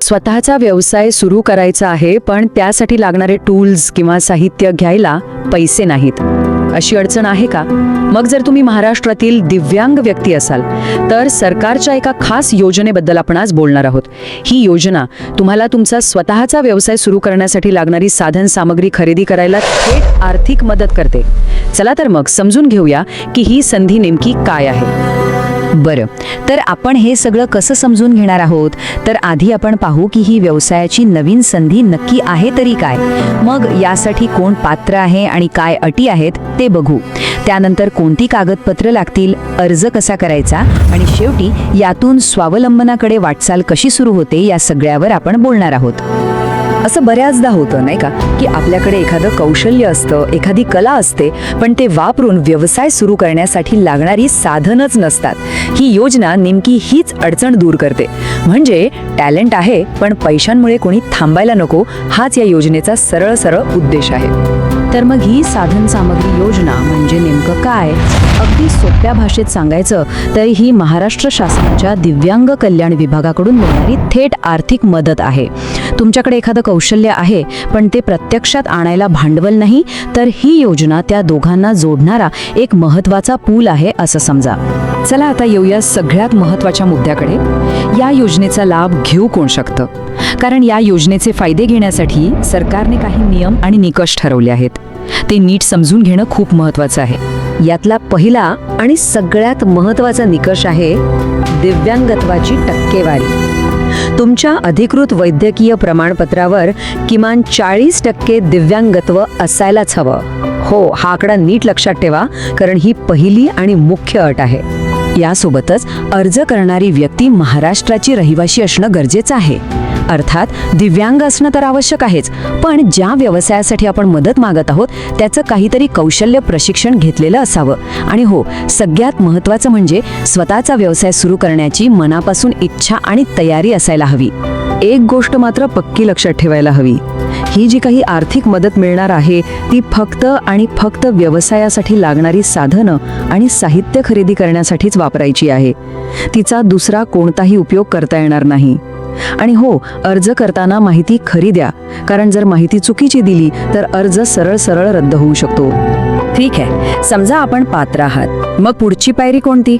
स्वतःचा व्यवसाय सुरू करायचा आहे, पण त्यासाठी लागणारे टूल्स किंवा साहित्य घ्यायला पैसे नाहीत, अशी अडचण आहे का? मग जर तुम्ही महाराष्ट्रातील दिव्यांग व्यक्ती असाल तर सरकारच्या एका खास योजनेबद्दल आपण आज बोलणार आहोत. ही योजना तुम्हाला तुमचा स्वतःचा व्यवसाय सुरू करण्यासाठी लागणारी साधन सामग्री खरेदी करायला थेट आर्थिक मदत करते. चला तर मग समजून घेऊया की ही संधी नेमकी काय आहे. बरं, तर आपण हे सगळं कसं समजून घेणार आहोत? तर आधी आपण पाहू की ही व्यवसायाची नवीन संधी नक्की आहे तरी काय. मग यासाठी कोण पात्र आहे आणि काय अटी आहेत ते बघू. त्यानंतर कोणती कागदपत्र लागतील, अर्ज कसा करायचा आणि शेवटी यातून स्वावलंबनाकडे वाटचाल कशी सुरू होते या सगळ्यावर आपण बोलणार आहोत. असं बऱ्याचदा होतं नाही का, की आपल्याकडे एखादं कौशल्य असतं, एखादी कला असते, पण ते वापरून व्यवसाय सुरू करण्यासाठी लागणारी साधनच नसतात. ही योजना नेमकी हीच अडचण दूर करते. म्हणजे टॅलेंट आहे पण पैशांमुळे कोणी थांबायला नको, हाच या योजनेचा सरळ सरळ उद्देश आहे. तर मग ही साधन सामग्री योजना म्हणजे नेमकं काय? अगदी सोप्या भाषेत सांगायचं तर ही महाराष्ट्र शासनाच्या दिव्यांग कल्याण विभागाकडून मिळणारी थेट आर्थिक मदत आहे. तुमच्याकडे एखादं कौशल्य आहे पण ते प्रत्यक्षात आणायला भांडवल नाही, तर ही योजना त्या दोघांना जोडणारा एक महत्त्वाचा पूल आहे असं समजा. चला आता येऊया सगळ्यात महत्त्वाच्या मुद्द्याकडे. या योजनेचा लाभ घेऊ कोण शकतं? कारण या योजनेचे फायदे घेण्यासाठी सरकारने काही नियम आणि निकष ठरवले आहेत. ते नीट समजून घेणं खूप महत्त्वाचं आहे. यातला पहिला आणि सगळ्यात महत्त्वाचा निकष आहे दिव्यांगत्वाची टक्केवारी. तुमच्या अधिकृत वैद्यकीय प्रमाणपत्रावर किमान 40% दिव्यांगत्व असायलाच हवं. हो, हा आकडा नीट लक्षात ठेवा, कारण ही पहिली आणि मुख्य अट आहे. यासोबतच अर्ज करणारी व्यक्ती महाराष्ट्राची रहिवासी असणं गरजेचं आहे. अर्थात दिव्यांग असणं तर आवश्यक आहेच, पण ज्या व्यवसायासाठी आपण मदत मागत आहोत त्याचं काहीतरी कौशल्य प्रशिक्षण घेतलेलं असावं. आणि हो, सगळ्यात महत्त्वाचं म्हणजे स्वतःचा व्यवसाय सुरू करण्याची मनापासून इच्छा आणि तयारी असायला हवी. एक गोष्ट मात्र पक्की लक्षात ठेवायला हवी, ही जी काही आर्थिक मदत मिळणार आहे ती फक्त आणि फक्त व्यवसायासाठी लागणारी साधनं आणि साहित्य खरेदी करण्यासाठीच वापरायची आहे. तिचा दुसरा कोणताही उपयोग करता येणार नाही. आणि हो, अर्ज करताना माहिती खरी द्या, कारण जर माहिती चुकीची दिली तर अर्ज सरळ सरळ रद्द होऊ शकतो. ठीक आहे, समजा आपण पात्र आहात, मग पुढची पायरी कोणती?